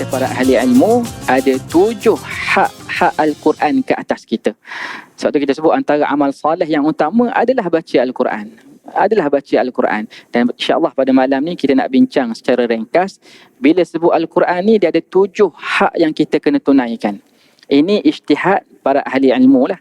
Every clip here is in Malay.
kata para ahli ilmu, ada 7 hak Al-Quran ke atas kita. Sebab tu kita sebut antara amal soleh yang utama adalah baca Al-Quran. Dan insyaAllah pada malam ni kita nak bincang secara ringkas. Bila sebut Al-Quran ni, dia ada 7 hak yang kita kena tunaikan. Ini ijtihad para ahli ilmu lah.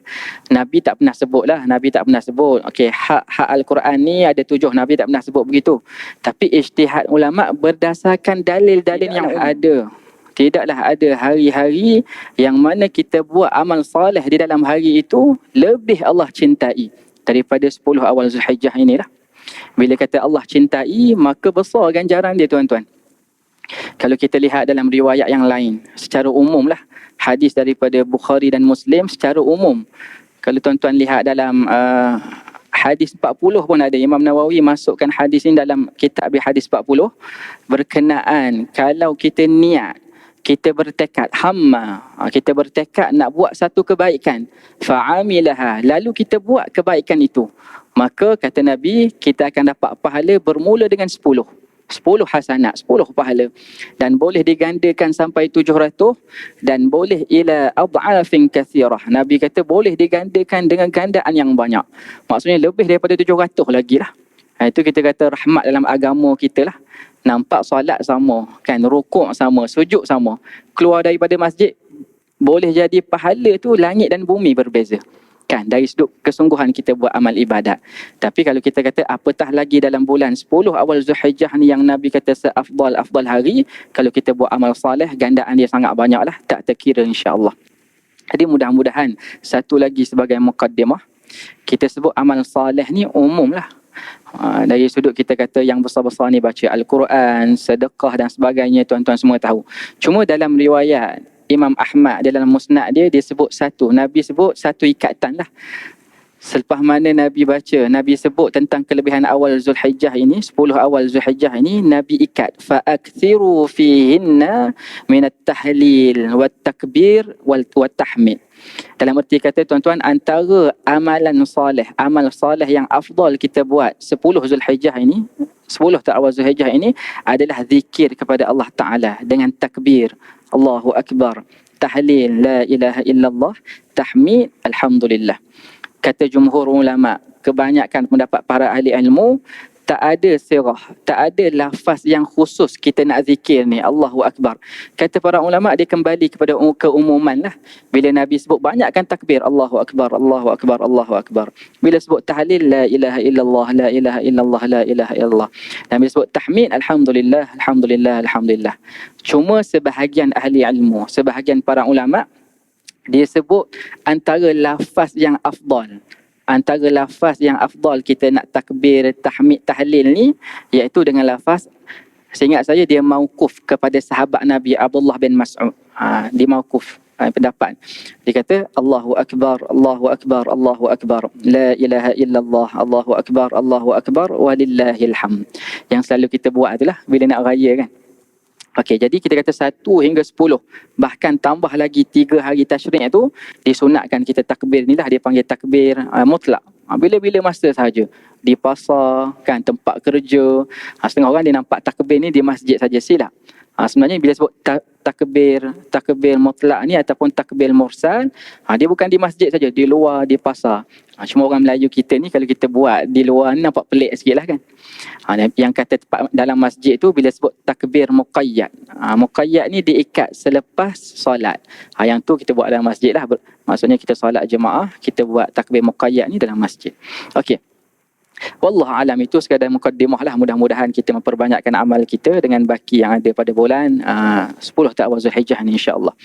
Nabi tak pernah sebut. Okey, hak Al-Quran ni ada 7. Nabi tak pernah sebut begitu. Tapi ijtihad ulama berdasarkan dalil-dalil yang ada. Tidaklah ada hari-hari yang mana kita buat amal soleh di dalam hari itu lebih Allah cintai daripada 10 awal Zulhijjah inilah. Bila kata Allah cintai, maka besar ganjaran dia, tuan-tuan. Kalau kita lihat dalam riwayat yang lain, secara umum lah, hadis daripada Bukhari dan Muslim secara umum. Kalau tuan-tuan lihat dalam hadis 40 pun ada. Imam Nawawi masukkan hadis ini dalam kitab hadis 40. Berkenaan kalau kita niat, kita bertekad, kita bertekad nak buat satu kebaikan, fa'amilaha, lalu kita buat kebaikan itu, maka kata Nabi, kita akan dapat pahala bermula dengan 10 hasanat, 10 pahala, dan boleh digandakan sampai 700, dan boleh ila ad'afin kathirah. Nabi kata boleh digandakan dengan gandaan yang banyak. Maksudnya lebih daripada 700 lagi lah. Itu kita kata rahmat dalam agama kita lah. Nampak solat sama, kan, rukuk sama, sujud sama, keluar daripada masjid, boleh jadi pahala tu langit dan bumi berbeza, kan, dari sudut kesungguhan kita buat amal ibadat. Tapi kalau kita kata apatah lagi dalam bulan 10 awal Zulhijjah ni yang Nabi kata seafdal hari, kalau kita buat amal soleh, gandaan dia sangat banyak lah, tak terkira insya-Allah. Jadi mudah-mudahan satu lagi sebagai mukaddimah, kita sebut amal soleh ni umum lah. Dari sudut kita kata yang besar-besar ni baca Al-Quran, sedekah dan sebagainya, tuan-tuan semua tahu. Cuma dalam riwayat Imam Ahmad dalam musnad dia sebut satu, Nabi sebut satu ikatan lah. Selepas mana Nabi baca, Nabi sebut tentang kelebihan awal Zulhijjah ini, 10 awal Zulhijjah ini, Nabi ikat, fa'akthiru fihinna minat tahlil wat takbir wat tahmid. Dalam erti kata, tuan-tuan, antara amalan soleh, amal soleh yang afdal kita buat 10 Zulhijjah ini, 10 awal Zulhijjah ini adalah zikir kepada Allah Ta'ala dengan takbir, Allahu Akbar, tahlil, la ilaha illallah, tahmid, alhamdulillah. Kata jumhur ulama, kebanyakan pendapat para ahli ilmu, tak ada sirah, tak ada lafaz yang khusus kita nak zikir ni, Allahu Akbar. Kata para ulama, dia kembali kepada keumuman lah. Bila Nabi sebut, banyakkan takbir, Allahu Akbar, Allahu Akbar, Allahu Akbar. Bila sebut tahlil, la ilaha illallah, la ilaha illallah, la ilaha illallah. Nabi sebut tahmid, alhamdulillah, alhamdulillah, alhamdulillah. Cuma sebahagian ahli ilmu, sebahagian para ulama, dia sebut antara lafaz yang afdal, kita nak takbir, tahmid, tahlil ni, iaitu dengan lafaz, seingat saya dia mauquf kepada sahabat Nabi Abdullah bin Mas'ud. Dia mauquf pendapat. Dia kata Allahu Akbar, Allahu Akbar, Allahu Akbar, la ilaha illallah, Allahu Akbar, Allahu Akbar, walillahil hamd. Yang selalu kita buat itulah bila nak raya, kan. Okey, jadi kita kata 1 hingga 10. Bahkan tambah lagi 3 hari tasyrik itu, disunatkan kita takbir ni lah, dia panggil takbir mutlak. Bila-bila masa sahaja. Di pasar, kan, tempat kerja. Setengah orang dia nampak takbir ni di masjid saja, silap. Sebenarnya bila sebut takbir mutlak ni ataupun takbir mursal, dia bukan di masjid saja, di luar, di pasar. Cuma orang Melayu kita ni kalau kita buat di luar ni nampak pelik sikit lah, kan. Yang kata tepat dalam masjid tu bila sebut takbir muqayyad. Muqayyad ni diikat selepas solat. Yang tu kita buat dalam masjid lah. Maksudnya kita solat jemaah, kita buat takbir muqayyad ni dalam masjid. Okey. Wallahu alam, itu sekadar mukaddimah lah. Mudah-mudahan kita memperbanyakkan amal kita dengan baki yang ada pada bulan 10 awal Zulhijjah ni, insya-Allah.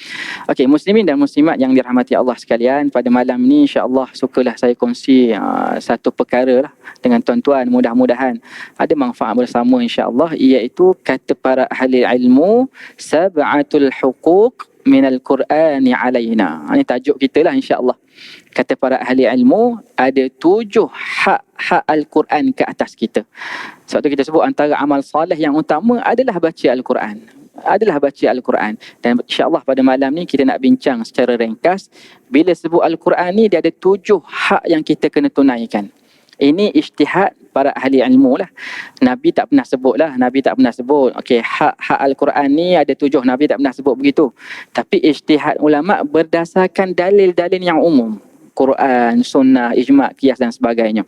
Okey, muslimin dan muslimat yang dirahmati Allah sekalian, pada malam ni insya-Allah sukalah saya kongsi satu perkara lah dengan tuan-tuan, mudah-mudahan ada manfaat bersama insya-Allah, iaitu kata para ahli ilmu, sab'atul huquq minal Qur'ani alaina. Ini tajuk kita lah insya-Allah. Kata para ahli ilmu, ada 7 hak Al-Quran ke atas kita. Sebab tu kita sebut antara amal soleh yang utama adalah baca Al-Quran. Dan insya-Allah pada malam ni kita nak bincang secara ringkas. Bila sebut Al-Quran ni, dia ada 7 hak yang kita kena tunaikan. Ini ijtihad para ahli ilmu lah. Nabi tak pernah sebut lah. Nabi tak pernah sebut. Okey, hak Al-Quran ni ada 7. Nabi tak pernah sebut begitu. Tapi ijtihad ulama' berdasarkan dalil-dalil yang umum. Quran, sunnah, ijma', qiyas dan sebagainya.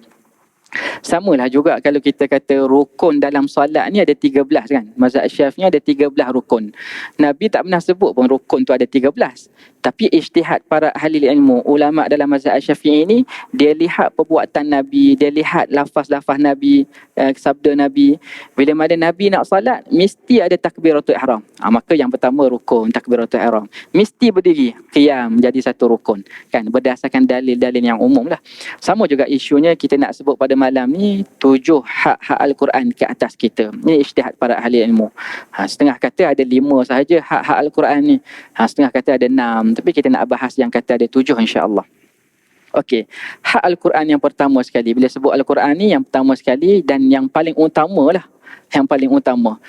Samalah juga kalau kita kata rukun dalam solat ni ada 13 kan. Mazhab Syafi'i ada 13 rukun. Nabi tak pernah sebut pun rukun tu ada 13. Tapi ijtihad para ahli ilmu, ulama dalam mazhab Syafi'i ni, dia lihat perbuatan Nabi, dia lihat lafaz-lafaz Nabi, sabda Nabi. Bila mana Nabi nak solat, mesti ada takbiratul ihram. Maka yang pertama rukun takbiratul ihram. Mesti berdiri, qiyam jadi satu rukun. Kan, berdasarkan dalil-dalil yang umum lah. Sama juga isunya kita nak sebut pada malam ni 7 hak-hak Al-Quran ke atas kita. Ini ijtihad para ahli ilmu. Setengah kata ada 5 sahaja hak-hak Al-Quran ni. Setengah kata ada 6. Tapi kita nak bahas yang kata ada 7 insya-Allah. Okey, hak Al-Quran yang pertama sekali. Bila sebut Al-Quran ni yang pertama sekali dan yang paling utama lah. Yang paling utama,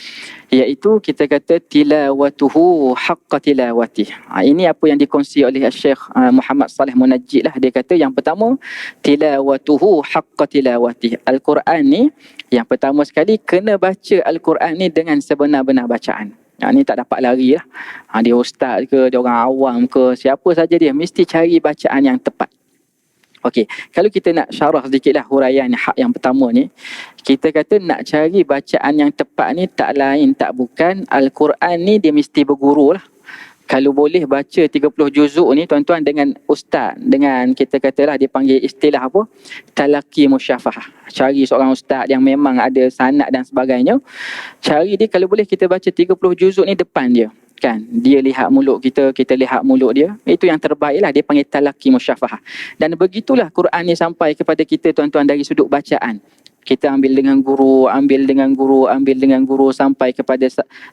iaitu kita kata tilawatuhu haqqa tilawati. Ini apa yang dikongsi oleh Syekh Muhammad Saleh Munajjid lah. Dia kata yang pertama, tilawatuhu haqqa tilawati. Al-Quran ni yang pertama sekali kena baca Al-Quran ni dengan sebenar-benar bacaan. Ni tak dapat lari lah. Dia ustaz ke, dia orang awam ke, siapa saja dia mesti cari bacaan yang tepat. Okey, kalau kita nak syarah sedikitlah huraian hak yang pertama ni, kita kata nak cari bacaan yang tepat ni tak lain tak bukan Al-Quran ni dia mesti berguru lah. Kalau boleh baca 30 juzuk ni tuan-tuan dengan ustaz, dengan kita katalah dia panggil istilah apa? Talaqi musyafahah. Cari seorang ustaz yang memang ada sanad dan sebagainya. Cari dia kalau boleh kita baca 30 juzuk ni depan dia. Kan, dia lihat mulut kita, kita lihat mulut dia. Itu yang terbaik lah, dia panggil talaqi musyafahah. Dan begitulah Quran ni sampai kepada kita tuan-tuan dari sudut bacaan. Kita ambil dengan guru, ambil dengan guru, ambil dengan guru sampai kepada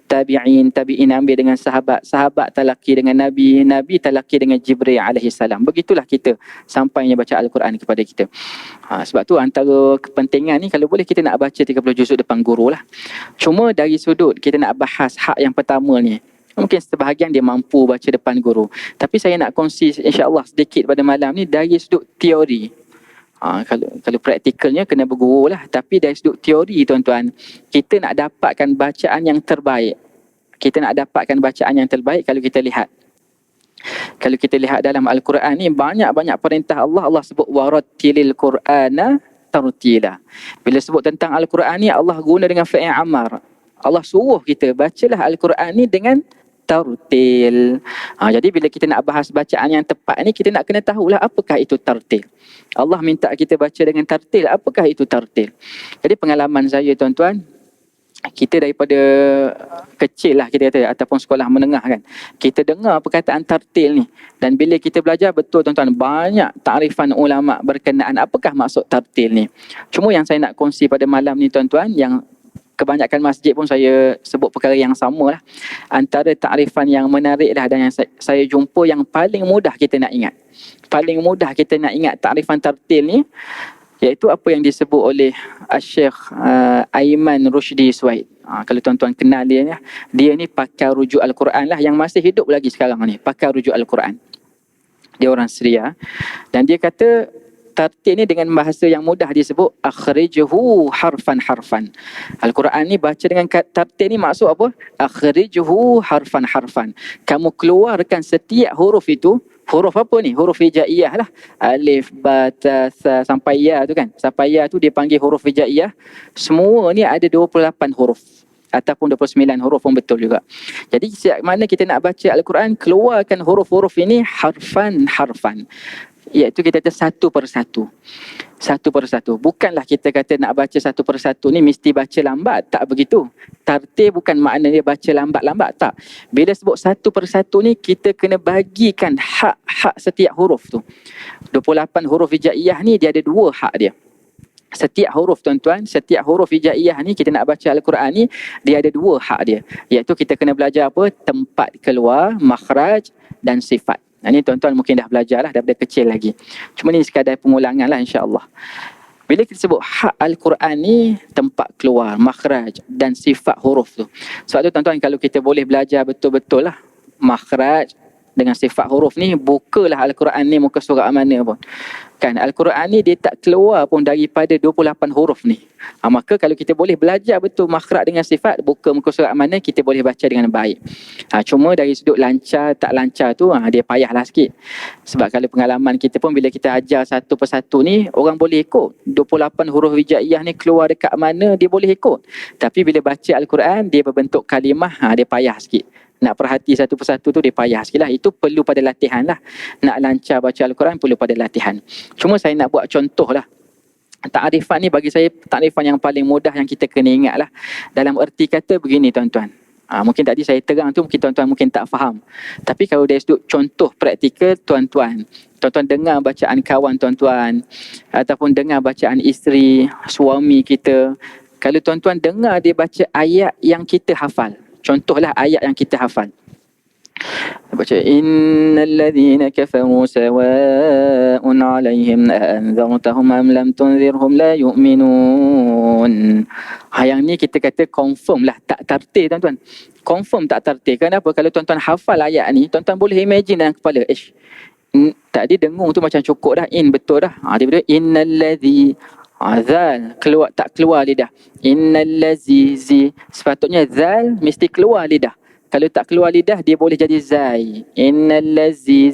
tabi'in, tabi'in ambil dengan sahabat, sahabat talaqi dengan Nabi, Nabi talaqi dengan Jibril alaihissalam. Begitulah kita sampainya baca Al-Quran kepada kita. Sebab tu antara kepentingan ni kalau boleh kita nak baca 30 juzuk depan guru lah. Cuma dari sudut kita nak bahas hak yang pertama ni, mungkin sebahagian dia mampu baca depan guru. Tapi saya nak kongsi insya-Allah sedikit pada malam ni dari sudut teori. Kalau praktikalnya kena berguru lah. Tapi dari sudut teori tuan-tuan, kita nak dapatkan bacaan yang terbaik. Kita nak dapatkan bacaan yang terbaik kalau kita lihat. Kalau kita lihat dalam Al-Quran ni banyak-banyak perintah Allah. Allah sebut warattilil Qur'ana tartila. Bila sebut tentang Al-Quran ni Allah guna dengan fi'il amar. Allah suruh kita bacalah Al-Quran ni dengan tartil. Jadi bila kita nak bahas bacaan yang tepat ni, kita nak kena tahulah apakah itu tartil. Allah minta kita baca dengan tartil, apakah itu tartil? Jadi pengalaman saya tuan-tuan, kita daripada kecil lah kita kata, ataupun sekolah menengah kan, kita dengar perkataan tartil ni. Dan bila kita belajar betul tuan-tuan, banyak takrifan ulama' berkenaan apakah maksud tartil ni. Cuma yang saya nak kongsi pada malam ni tuan-tuan, yang kebanyakan masjid pun saya sebut perkara yang sama lah. Antara takrifan yang menarik lah dan yang saya jumpa yang paling mudah kita nak ingat. Paling mudah kita nak ingat takrifan tartil ni, iaitu apa yang disebut oleh Syekh Aiman Rushdi Suhaid. Kalau tuan-tuan kenal dia ni pakar rujuk Al-Quran lah, yang masih hidup lagi sekarang ni, pakar rujuk Al-Quran. Dia orang Syria. Dan dia kata tartil ni dengan bahasa yang mudah disebut akhrijhu harfan. Al-Quran ni baca dengan tartil ni maksud apa? Akhrijhu harfan. Kamu keluarkan setiap huruf itu. Huruf apa ni? Huruf hijaiyah lah. Alif, ba, ta, sa sampai ya tu kan. Sampai ya tu dia panggil huruf hijaiyah. Semua ni ada 28 huruf. Ataupun 29 huruf pun betul juga. Jadi setiap mana kita nak baca Al-Quran, keluarkan huruf-huruf ini harfan. Iaitu kita kata satu persatu. Bukanlah kita kata nak baca satu persatu ni mesti baca lambat. Tak begitu. Tartil bukan maknanya baca lambat-lambat. Tak. Bila sebut satu persatu ni, kita kena bagikan hak-hak setiap huruf tu. 28 huruf hijaiyah ni dia ada 2 hak dia. Setiap huruf tuan-tuan, setiap huruf hijaiyah ni kita nak baca Al-Quran ni, dia ada 2 hak dia. Iaitu kita kena belajar apa? Tempat keluar, makhraj dan sifat. Ini tuan-tuan mungkin dah belajar lah daripada kecil lagi. Cuma ni sekadar pengulangan lah insya-Allah. Bila kita sebut hak Al-Quran ni, tempat keluar, makhraj dan sifat huruf tu. Sebab tu tuan-tuan kalau kita boleh belajar betul-betul lah makhraj dengan sifat huruf ni, bukalah Al-Quran ni muka surat mana pun. Kan Al-Quran ni dia tak keluar pun daripada 28 huruf ni. Maka kalau kita boleh belajar betul makhraj dengan sifat, buka muka surat mana, kita boleh baca dengan baik. Cuma dari sudut lancar tak lancar tu dia payahlah sikit. Sebab kalau pengalaman kita pun bila kita ajar satu persatu ni, orang boleh ikut 28 huruf hijaiyah ni keluar dekat mana dia boleh ikut. Tapi bila baca Al-Quran dia berbentuk kalimah, dia payah sikit. Nak perhati satu persatu tu dia payah sikit lah. Itu perlu pada latihan lah. Nak lancar baca Al-Quran perlu pada latihan. Cuma saya nak buat contoh lah. Ta'rifan ni bagi saya ta'rifan yang paling mudah yang kita kena ingat lah. Dalam erti kata begini tuan-tuan. Mungkin tadi saya terang tu mungkin tuan-tuan mungkin tak faham. Tapi kalau dari sudut contoh praktikal tuan-tuan dengar bacaan kawan tuan-tuan ataupun dengar bacaan isteri, suami kita. Kalau tuan-tuan dengar dia baca ayat yang kita hafal. Contohlah ayat yang kita hafal. Baca innal ladzina kafaru sawa'un 'alaihim anzartahum am lam tunzirhum la yu'minun. Yang ni kita kata confirm lah, tak tertil tuan-tuan. Confirm tak tertil. Kenapa? Kalau tuan-tuan hafal ayat ni, tuan-tuan boleh imagine dalam kepala. Tadi dengung tu macam cukup dah, betul dah. Dia innal ladzi zal keluar, tak keluar lidah. Innal ladzi, sepatutnya zal mesti keluar lidah. Kalau tak keluar lidah dia boleh jadi zai. Innal ladzi,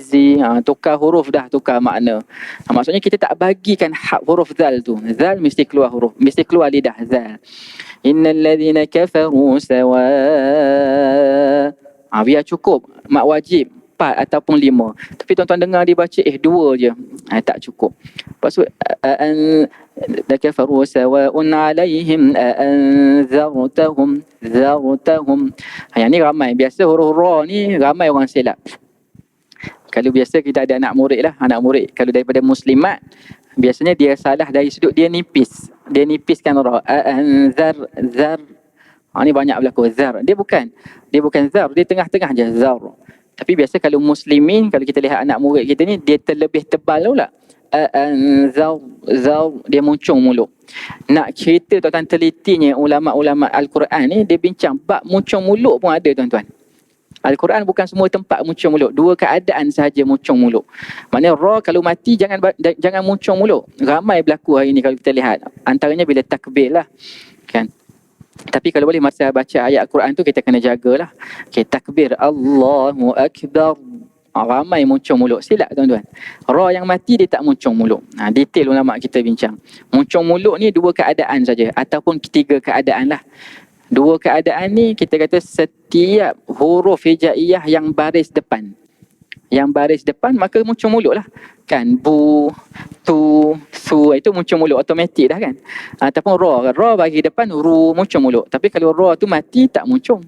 tukar huruf dah, tukar makna. Maksudnya kita tak bagikan hak huruf zal tu. Zal mesti keluar huruf, mesti keluar lidah zal. Innal ladzina kafaru sawa. Biar cukup mak wajib 4 ataupun 5. Tapi tuan-tuan dengar dia baca 2 je. Tak cukup. Lepas tu kafaru sawa'un 'alaihim anzartahum zartahum. Yang ni ramai. Biasa huruf ra ni ramai orang silap. Kalau biasa kita ada anak murid lah, anak murid kalau daripada muslimat biasanya dia salah dari sudut dia nipis. Dia nipiskan ra. Zar. Ni banyak berlaku zar. Dia bukan zar, dia tengah-tengah je zar. Tapi biasa kalau muslimin, kalau kita lihat anak murid kita ni, dia terlebih tebal pula. Zar, dia muncung mulut. Nak cerita tuan-tuan telitinya ulama-ulama Al-Quran ni, dia bincang bab muncung mulut pun ada tuan-tuan. Al-Quran bukan semua tempat muncung mulut. 2 keadaan sahaja muncung mulut. Maknanya ra kalau mati jangan muncung mulut. Ramai berlaku hari ni kalau kita lihat. Antaranya bila takbir lah. Kan? Tapi kalau boleh masa baca ayat Al-Quran tu kita kena jagalah. Takbir Allahu Akbar. Ramai muncung mulut. Silap tuan-tuan. Ra yang mati dia tak muncung mulut. Detail ulama kita bincang. Muncung mulut ni 2 keadaan saja ataupun 3 keadaan lah. 2 keadaan ni kita kata setiap huruf hijaiyah yang baris depan. Yang baris depan maka muncung mulut lah. Kan bu, tu, su itu muncung mulut automatik dah kan. Ataupun ra bagi depan ru muncung mulut. Tapi kalau ra tu mati tak muncung.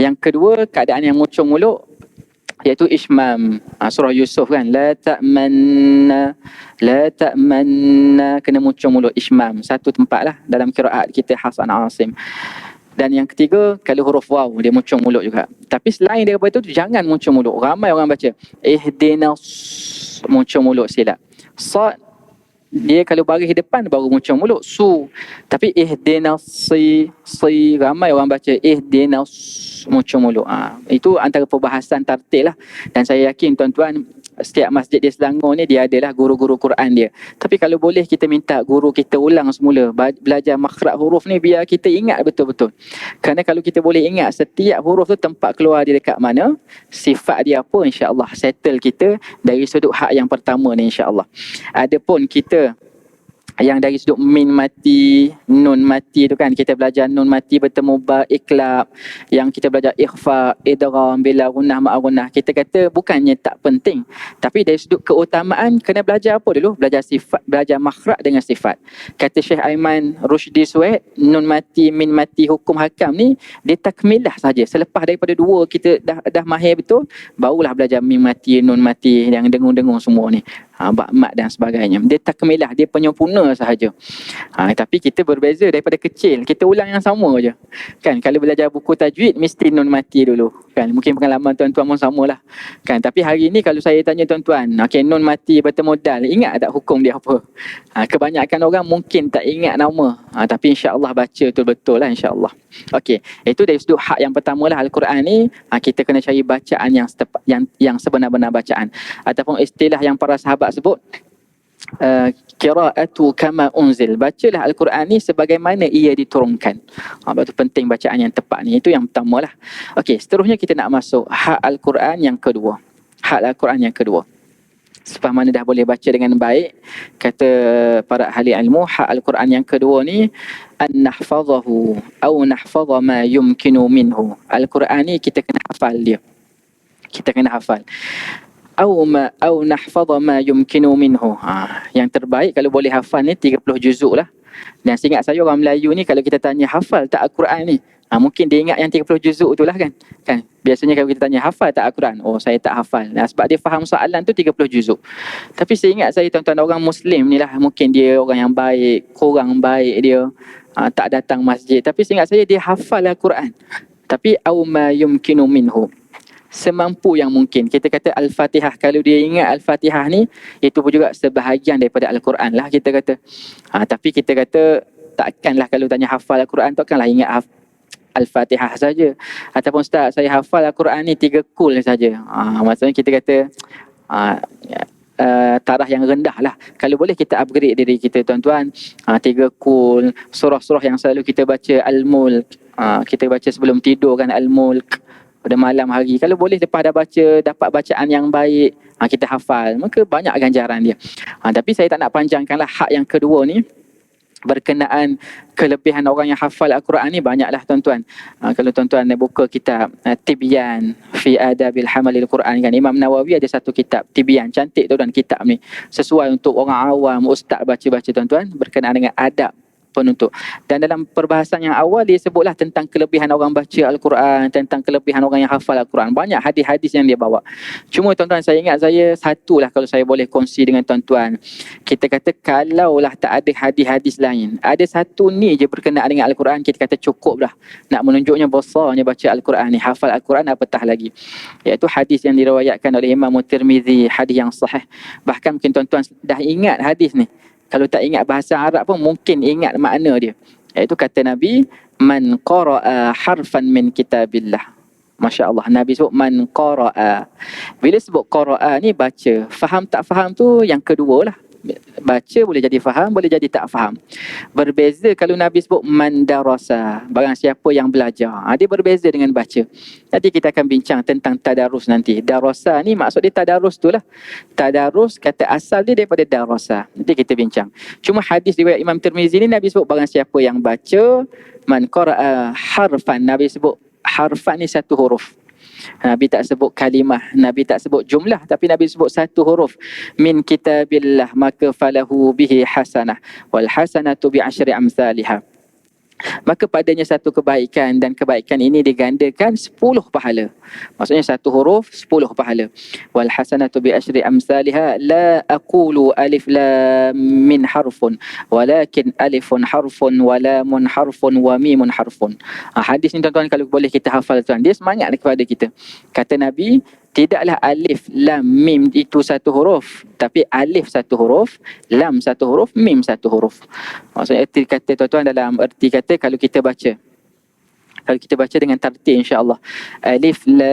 Yang kedua keadaan yang muncung mulut iaitu ismam. Surah Yusuf kan, la ta'manna kena muncung mulut ismam. Satu tempat lah dalam qiraat kita Hasan Asim. Dan yang ketiga, kalau huruf waw dia muncung mulut juga. Tapi selain daripada itu jangan muncung mulut. Ramai orang baca ihdinas muncung mulut silap. Sad dia kalau baris depan baru muncung mulut. Su. Tapi ihdinas si ramai orang baca ihdinas muncung mulut. Itu antara perbahasan tartil lah. Dan saya yakin tuan-tuan setiap masjid di Selangor ni dia adalah guru-guru Quran dia. Tapi kalau boleh kita minta guru kita ulang semula belajar makhraj huruf ni biar kita ingat betul-betul. Kerana kalau kita boleh ingat setiap huruf tu tempat keluar dia dekat mana, sifat dia apa, insya-Allah settle kita dari sudut hak yang pertama ni insya-Allah. Adapun kita yang dari sudut min mati, nun mati tu kan, kita belajar nun mati bertemu ba, iklab, yang kita belajar ikhfa, idgham, bila gunnah ma'a gunnah. Kita kata bukannya tak penting, tapi dari sudut keutamaan kena belajar apa dulu? Belajar sifat, belajar makhraj dengan sifat. Kata Syekh Aiman Rushdi Suhaid, nun mati, min mati, hukum hakam ni dia takmilah saja. Selepas daripada 2 kita dah mahir betul, barulah belajar min mati, nun mati, yang dengung-dengung semua ni. Bak mat dan sebagainya. Dia takmilah, dia penyempurna sama sahaja. Tapi kita berbeza daripada kecil, kita ulang yang sama je. Kan kalau belajar buku tajwid mesti nun mati dulu. Kan mungkin pengalaman tuan-tuan pun samalah. Kan tapi hari ni kalau saya tanya tuan-tuan, okey nun mati bertemudal, ingat tak hukum dia apa? Kebanyakan orang mungkin tak ingat nama. Tapi insya-Allah baca betul-betul lah insya-Allah. Okey, itu dari sudut hak yang pertama lah Al-Quran ni, kita kena cari bacaan yang sebenar-benar bacaan. Ataupun istilah yang para sahabat sebut, qira'atu kama unzil, bacalah Al-Quran ni sebagaimana ia diturunkan. Itu penting bacaan yang tepat ni, itu yang pertama lah. Okey, seterusnya kita nak masuk hak Al-Quran yang kedua. Hak Al-Quran yang kedua, supaya mana dah boleh baca dengan baik, kata para ahli ilmu, hak Al-Quran yang kedua ni an nahfazahu au nahfaza ma yumkinu minhu. Al-Quran ni kita kena hafal dia. Kita kena hafal. Au nahfaza ma yumkinu minhu. Yang terbaik kalau boleh hafal ni 30 juzuk lah. Dan seingat saya orang Melayu ni kalau kita tanya hafal tak Al-Quran ni, mungkin dia ingat yang 30 juzuk tu lah kan. Biasanya kalau kita tanya hafal tak Al-Quran, oh saya tak hafal. Sebab dia faham soalan tu 30 juzuk. Tapi seingat saya tuan-tuan, orang Muslim ni lah, mungkin dia orang yang baik, kurang baik dia, tak datang masjid. Tapi seingat saya dia hafal Al-Quran. Tapi au ma yumkinu minhu, semampu yang mungkin. Kita kata Al-Fatihah, kalau dia ingat Al-Fatihah ni, itu pun juga sebahagian daripada Al-Quran lah kita kata. Tapi kita kata takkanlah kalau tanya hafal Al-Quran, takkanlah ingat Al-Fatihah saja. Ataupun Ustaz, saya hafal Al-Quran ni 3 kul saja. Maksudnya kita kata taraf yang rendah lah. Kalau boleh kita upgrade diri kita tuan-tuan. 3 kul, surah-surah yang selalu kita baca Al-Mulk, kita baca sebelum tidur kan Al-Mulk, pada malam hari. Kalau boleh lepas dah baca, dapat bacaan yang baik, kita hafal, maka banyak ganjaran dia. Tapi saya tak nak panjangkanlah. Hak yang kedua ni berkenaan kelebihan orang yang hafal Al-Quran ni banyaklah tuan-tuan. Kalau tuan-tuan buka kitab Tibyan fi Adabil Hamalil Quran kan, Imam Nawawi ada satu kitab Tibyan, cantik tu dan kitab ni sesuai untuk orang awam, ustaz baca-baca tuan-tuan, berkenaan dengan adab penuntut. Dan dalam perbahasan yang awal dia sebutlah tentang kelebihan orang baca Al-Quran, tentang kelebihan orang yang hafal Al-Quran. Banyak hadis-hadis yang dia bawa. Cuma tuan-tuan, saya ingat saya satulah kalau saya boleh kongsi dengan tuan-tuan. Kita kata kalaulah tak ada hadis-hadis lain, ada satu ni je berkenaan dengan Al-Quran, kita kata cukup dah nak menunjuknya besarnya baca Al-Quran ni, hafal Al-Quran apatah lagi. Iaitu hadis yang diriwayatkan oleh Imam Tirmizi, hadis yang sahih. Bahkan mungkin tuan-tuan dah ingat hadis ni. Kalau tak ingat bahasa Arab pun mungkin ingat makna dia. Iaitu kata Nabi, man qara'a harfan min kitabillah. Masya Allah, Nabi sebut man qara'a. Bila sebut qara'a ni baca. Faham tak faham tu yang kedua lah. Baca boleh jadi faham, boleh jadi tak faham. Berbeza kalau Nabi sebut man darasa, barang siapa yang belajar. Dia berbeza dengan baca. Nanti kita akan bincang tentang tadarus nanti. Darasa ni maksud dia tadarus tu lah. Tadarus kata asal dia daripada darasa. Nanti kita bincang. Cuma hadis riwayat Imam Tirmizi ni Nabi sebut barang siapa yang baca, man qara'a harfan. Nabi sebut harfan ni satu huruf. Nabi tak sebut kalimah, Nabi tak sebut jumlah, tapi Nabi sebut satu huruf. Min kitabillah, maka falahu bihi hasanah, wal hasanatu bi asyri amsalihah. Maka padanya satu kebaikan, dan kebaikan ini digandakan 10 pahala. Maksudnya satu huruf 10 pahala. Wal hasanatu bi asyri amsalihha, la aqulu alif lam min harfun, walakin alifun harfun wa lamun harfun wa mimun harfun. Hadis ni tuan-tuan kalau boleh kita hafal tuan, dia semangat kepada kita. Kata Nabi, tidaklah alif lam mim itu satu huruf, tapi alif satu huruf, lam satu huruf, mim satu huruf. Maksudnya erti kata tuan-tuan, dalam erti kata kalau kita baca dengan tartil insya-Allah, alif lam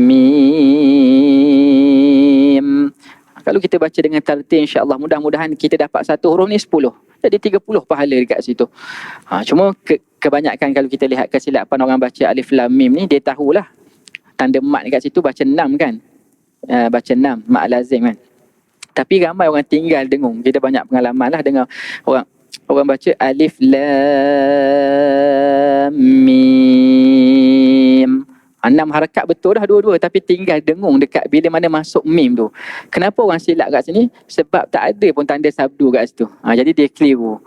mim. Kalau kita baca dengan tartil insya-Allah, mudah-mudahan kita dapat satu huruf ni 10. Jadi 30 pahala dekat situ. Cuma kebanyakan kalau kita lihat kesilapan orang baca alif lam mim ni, dia tahulah tanda mat dekat situ baca 6 kan. Baca 6 mat lazim kan. Tapi ramai orang tinggal dengung. Kita banyak pengalaman lah dengar orang baca alif lam mim. 6 harakat betul dah dua-dua, tapi tinggal dengung dekat bila mana masuk mim tu. Kenapa orang silap kat sini? Sebab tak ada pun tanda sabdu kat situ. Jadi dia keliru.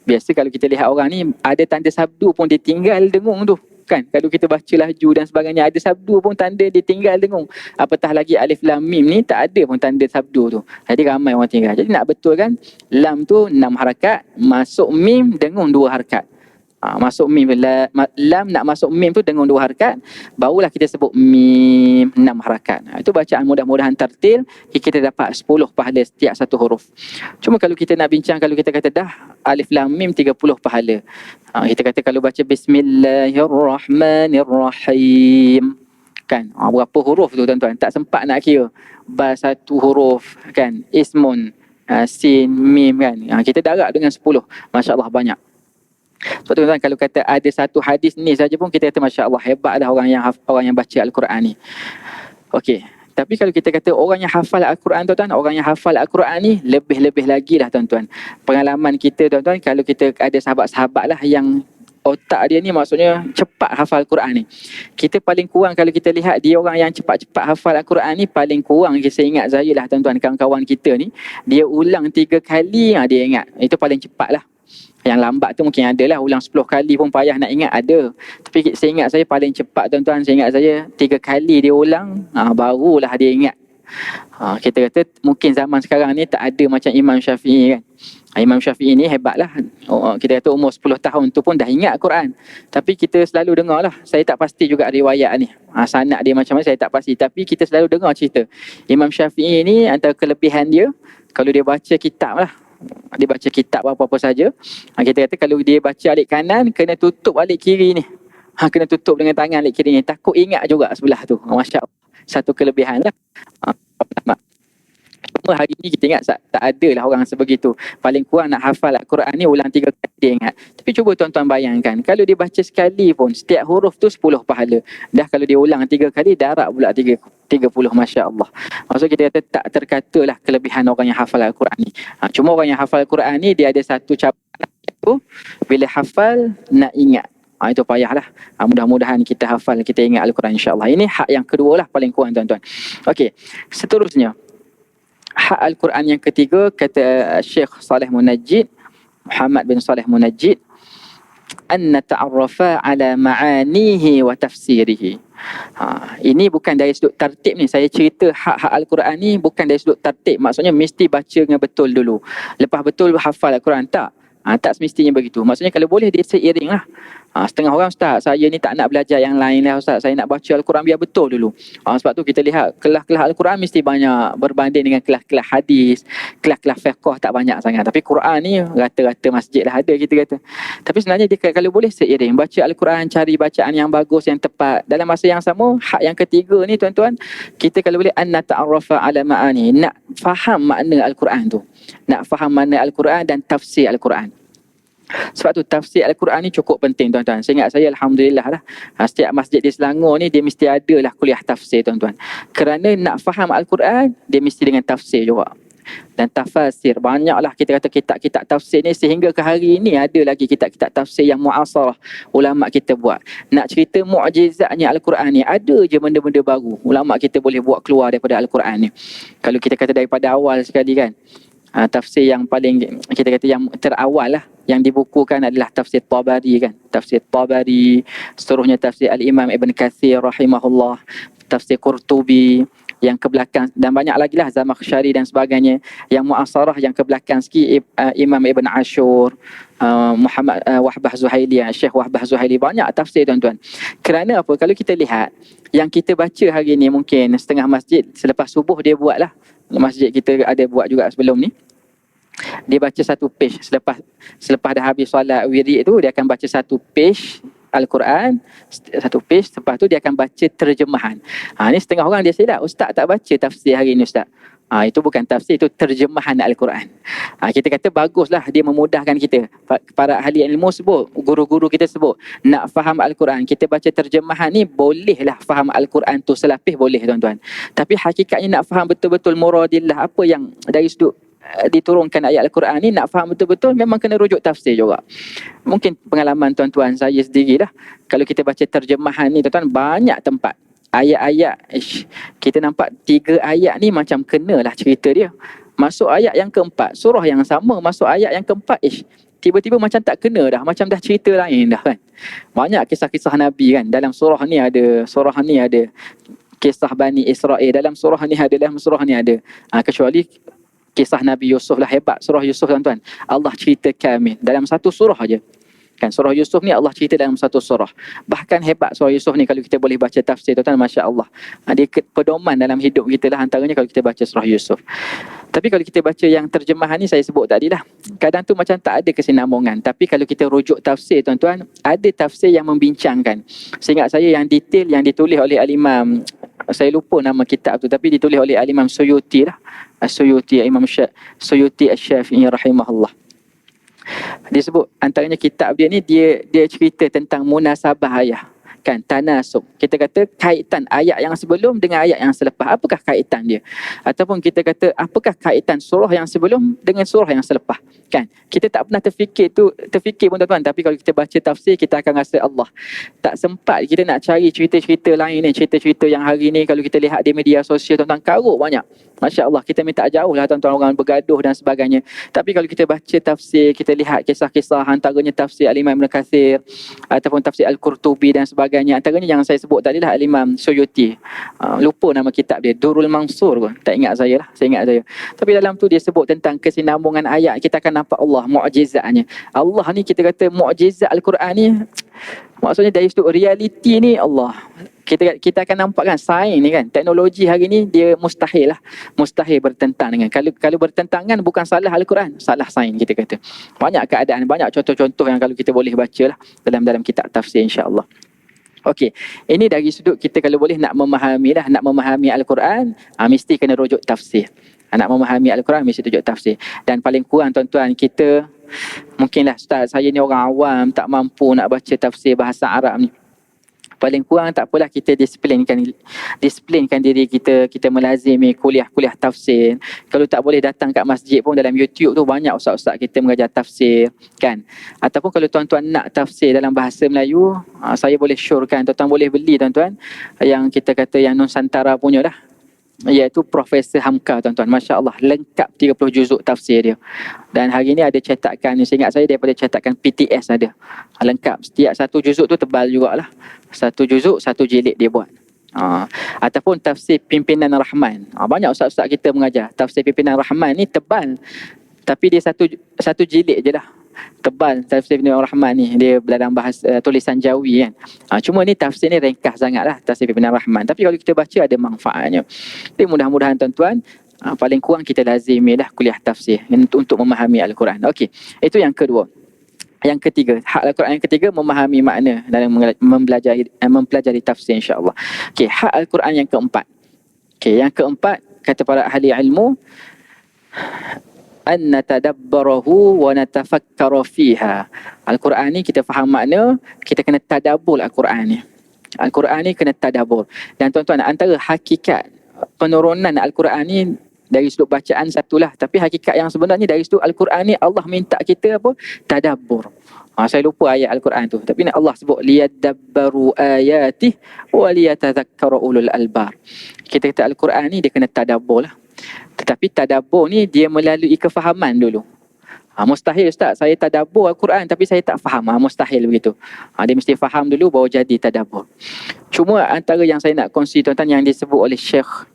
Biasa kalau kita lihat orang ni ada tanda sabdu pun dia tinggal dengung tu. kan. Kalau kita baca laju dan sebagainya, ada sabdu pun tanda dia tinggal dengung. Apatah lagi alif lam mim ni tak ada pun tanda sabdu tu. Jadi ramai orang tinggal. Jadi nak betul kan, lam tu 6 harakat, masuk mim dengung 2 harakat. Masuk mim, lam nak masuk mim tu dengan 2 harakat, barulah kita sebut mim 6 harakat. Itu bacaan mudah-mudahan tartil, kita dapat 10 pahala setiap satu huruf. Cuma kalau kita nak bincang, kalau kita kata dah alif lam mim 30 pahala. Kita kata kalau baca bismillahirrahmanirrahim kan, berapa huruf tu tuan-tuan, tak sempat nak kira. Ba 1 huruf kan, ismun, sin, mim kan, kita darab dengan 10. Masya-Allah banyak. Sebab tu tuan-tuan, kalau kata ada satu hadis ni saja pun kita kata Masya Allah, hebat dah orang yang baca Al-Quran ni. Okey, tapi kalau kita kata orang yang hafal Al-Quran tuan-tuan, orang yang hafal Al-Quran ni lebih-lebih lagi lah tuan-tuan. Pengalaman kita tuan-tuan, kalau kita ada sahabat-sahabat lah yang otak dia ni maksudnya cepat hafal Al-Quran ni. Kita paling kurang kalau kita lihat dia orang yang cepat-cepat hafal Al-Quran ni, paling kurang saya ingat saya lah tuan-tuan, kawan-kawan kita ni, dia ulang 3 kali dia ingat. Itu paling cepat lah. Yang lambat tu mungkin ada lah, ulang 10 kali pun payah nak ingat ada. Tapi saya ingat saya paling cepat tuan-tuan, saya ingat saya 3 kali dia ulang, barulah dia ingat. Kita kata mungkin zaman sekarang ni tak ada macam Imam Syafi'i kan. Imam Syafi'i ni hebat lah. Kita kata umur 10 tahun tu pun dah ingat Quran. Tapi kita selalu dengar lah, saya tak pasti juga riwayat ni, sanad dia macam mana saya tak pasti. Tapi kita selalu dengar cerita Imam Syafi'i ni, antara kelebihan dia, kalau dia baca kitab lah, dia baca kitab apa-apa saja, kita kata kalau dia baca alik kanan, kena tutup alik kiri ni, kena tutup dengan tangan alik kiri ni, takut ingat juga sebelah tu. Masya Allah, satu kelebihan lah. Cuma hari ni kita ingat tak ada lah orang sebegitu. Paling kurang nak hafal Al-Quran ni ulang 3 kali dia ingat. Tapi cuba tuan-tuan bayangkan, kalau dia baca sekali pun, setiap huruf tu 10 pahala. Dah kalau dia ulang 3 kali, darab pula 30. Masya Allah. Maksud kita kata tak terkata lah kelebihan orang yang hafal Al-Quran ni. Cuma orang yang hafal Al-Quran ni, dia ada satu cabaran, iaitu bila hafal nak ingat. Itu payahlah. Mudah-mudahan kita hafal, kita ingat Al-Quran insya-Allah. Ini hak yang kedua lah paling kurang tuan-tuan. Okey, seterusnya hak Al-Quran yang ketiga, kata Syekh Saleh Munajjid, Muhammad bin Saleh Munajjid, an nata'arrafa ala ma'anihi wa tafsirihi. Ini bukan dari sudut tertib ni. Saya cerita hak-hak Al-Quran ni bukan dari sudut tertib. Maksudnya mesti baca dengan betul dulu, lepas betul hafal Al-Quran. Tak. Tak semestinya begitu. Maksudnya kalau boleh dia seiring lah. Setengah orang, Ustaz, saya ni tak nak belajar yang lain lah Ustaz, saya nak baca Al-Quran biar betul dulu. Sebab tu kita lihat kelas-kelas Al-Quran mesti banyak berbanding dengan kelas-kelas hadis, kelas-kelas fiqh tak banyak sangat. Tapi Quran ni rata-rata masjid lah ada, kita kata. Tapi sebenarnya dia kalau boleh seiring, baca Al-Quran, cari bacaan yang bagus, yang tepat. Dalam masa yang sama, hak yang ketiga ni tuan-tuan, kita kalau boleh an nata'arrafa ala ma'ani, nak faham makna Al-Quran tu, nak faham makna Al-Quran dan tafsir Al-Quran. Sebab tu tafsir Al-Quran ni cukup penting tuan-tuan. Saya ingat saya Alhamdulillah lah, setiap masjid di Selangor ni dia mesti ada lah kuliah tafsir tuan-tuan. Kerana nak faham Al-Quran, dia mesti dengan tafsir juga. Dan tafasir, banyaklah kita kata kitab-kitab tafsir ni, sehingga ke hari ini ada lagi kitab-kitab tafsir yang mu'asarah ulama kita buat. Nak cerita mukjizatnya Al-Quran ni, ada je benda-benda baru ulama kita boleh buat keluar daripada Al-Quran ni. Kalau kita kata daripada awal sekali kan, tafsir yang paling kita kata yang terawal lah yang dibukukan adalah tafsir Tabari kan, tafsir Tabari, seterusnya tafsir Al-Imam Ibn Kathir rahimahullah, tafsir Qurtubi yang ke belakang, dan banyak lagi lah Zamakhsyari dan sebagainya. Yang muasarah yang ke belakang sikit, Imam Ibn Ashur, Muhammad Wahbah Zuhaili, Syekh Wahbah Zuhaili, banyak tafsir tuan-tuan. Kerana apa? Kalau kita lihat yang kita baca hari ni, mungkin setengah masjid selepas subuh dia buat lah, masjid kita ada buat juga sebelum ni, dia baca satu page selepas dah habis solat wirid tu, dia akan baca satu page Al-Quran, satu page, lepas tu dia akan baca terjemahan. Ni setengah orang dia silap, Ustaz tak baca tafsir hari ni Ustaz. Itu bukan tafsir, itu terjemahan Al-Quran. Kita kata baguslah, dia memudahkan kita. Para ahli ilmu sebut, guru-guru kita sebut, nak faham Al-Quran, kita baca terjemahan ni, bolehlah faham Al-Quran tu selapis, boleh tuan-tuan. Tapi hakikatnya nak faham betul-betul muradillah, apa yang dari sudut diturunkan ayat Al-Quran ni, nak faham betul-betul memang kena rujuk tafsir juga. Mungkin pengalaman tuan-tuan saya sendirilah, kalau kita baca terjemahan ni tuan-tuan, banyak tempat ayat-ayat, kita nampak 3 ayat ni macam kenalah cerita dia. Masuk ayat yang keempat, surah yang sama, masuk ayat yang keempat, tiba-tiba macam tak kena dah, macam dah cerita lain dah kan. Banyak kisah-kisah Nabi kan, dalam surah ni ada, kisah Bani Israel, dalam surah ni ada, dalam surah ni ada. Kecuali kisah Nabi Yusuf lah, hebat surah Yusuf tuan-tuan. Allah cerita kamil dalam satu surah aja. Kan surah Yusuf ni Allah cerita dalam satu surah. Bahkan hebat surah Yusuf ni kalau kita boleh baca tafsir tuan-tuan, masya-Allah. Dia pedoman dalam hidup kita lah antaranya kalau kita baca surah Yusuf. Tapi kalau kita baca yang terjemahan ni saya sebut tadi lah, kadang tu macam tak ada kesinambungan. Tapi kalau kita rujuk tafsir tuan-tuan, ada tafsir yang membincangkan. Seingat saya yang detail yang ditulis oleh Al-Imam, saya lupa nama kitab tu, tapi ditulis oleh Al-Imam Suyuti lah. Suyuti, Imam Suyuti Asy-Syafi'i rahimahullah. Dia sebut antaranya kitab dia ni, dia cerita tentang munasabah ayat. Kan, tanasub. Kita kata kaitan ayat yang sebelum dengan ayat yang selepas. Apakah kaitan dia? Ataupun kita kata apakah kaitan surah yang sebelum dengan surah yang selepas? Kan? Kita tak pernah terfikir pun tuan-tuan. Tapi kalau kita baca tafsir, kita akan rasa Allah tak sempat kita nak cari cerita-cerita lain ni. Cerita-cerita yang hari ni kalau kita lihat di media sosial tuan-tuan, karut banyak. Masya Allah, kita minta jauh lah tuan-tuan, orang bergaduh dan sebagainya. Tapi kalau kita baca tafsir, kita lihat kisah-kisah, antaranya tafsir Al-Imam Ibn Kathir ataupun tafsir Al-Qurtubi dan sebagainya. Antaranya yang saya sebut tadi lah Al-Imam Suyuti. Lupa nama kitab dia, Durul Mansur pun. Tak ingat saya lah, saya ingat saya. Tapi dalam tu dia sebut tentang kesinambungan ayat. Kita akan nampak Allah, mu'jizatnya. Allah ni kita kata mu'jizat Al-Quran ni, maksudnya dari sudut realiti ni Allah. Kita akan nampak kan sains ni kan, teknologi hari ni dia mustahil bertentang dengan, kalau bertentangan bukan salah Al-Quran, salah sains kita kata. Banyak keadaan, banyak contoh-contoh yang kalau kita boleh baca lah dalam kitab tafsir insya-Allah. Okey, ini dari sudut kita kalau boleh nak memahami Al-Quran, mesti kena rujuk tafsir. Nak memahami Al-Quran mesti rujuk tafsir. Dan paling kurang tuan-tuan, kita mungkinlah ustaz saya ni orang awam, tak mampu nak baca tafsir bahasa Arab ni. Paling kurang tak apalah, kita disiplinkan diri kita, kita melazimi kuliah-kuliah tafsir. Kalau tak boleh datang kat masjid pun, dalam YouTube tu banyak ustaz-ustaz kita mengajar tafsir kan. Ataupun kalau tuan-tuan nak tafsir dalam bahasa Melayu, saya boleh syorkan tuan-tuan boleh beli tuan-tuan yang kita kata yang Nusantara punya dah, iaitu Profesor Hamka tuan-tuan. Masya Allah, lengkap 30 juzuk tafsir dia. Dan hari ni ada cetakan, seingat saya daripada cetakan PTS ada. Lengkap, setiap satu juzuk tu tebal jugalah. Satu juzuk, satu jilid dia buat. Ataupun tafsir Pimpinan Rahman. Banyak ustaz-ustaz kita mengajar. Tafsir Pimpinan Rahman ni tebal, tapi dia satu jilid je lah. Tebal tafsir Pimpinan Rahman ni, dia dalam bahasa tulisan Jawi kan. Cuma ni tafsir ni ringkas sangat lah, tafsir Pimpinan Rahman. Tapi kalau kita baca ada manfaatnya. Jadi mudah-mudahan tuan-tuan, paling kurang kita lazimi lah kuliah tafsir untuk memahami Al-Quran. Okey, itu yang kedua. Yang ketiga, hak Al-Quran yang ketiga, memahami makna dalam mempelajari tafsir insya-Allah. Okey, hak Al-Quran yang keempat. Okey, yang keempat kata para ahli ilmu, an natadabbarahu wa natafakkara fiha. Al-Quran ni kita faham makna, kita kena tadabbur Al-Quran ni. Al-Quran ni kena tadabbur. Dan tuan-tuan, antara hakikat penurunan Al-Quran ni dari sudut bacaan satulah, tapi hakikat yang sebenarnya dari sudut Al-Quran ni Allah minta kita apa? Tadabbur. Saya lupa ayat Al-Quran tu, tapi Allah sebut liyadabbaru ayatih wa liyatadhakkara ulul albar. Kita kata Al-Quran ni dia kena tadabbur lah. Tetapi tadabbur ni dia melalui kefahaman dulu. Mustahil ustaz saya tadabbur Al-Quran tapi saya tak faham. Mustahil begitu. Dia mesti faham dulu baru jadi tadabbur. Cuma antara yang saya nak kongsi tuan-tuan yang disebut oleh Syekh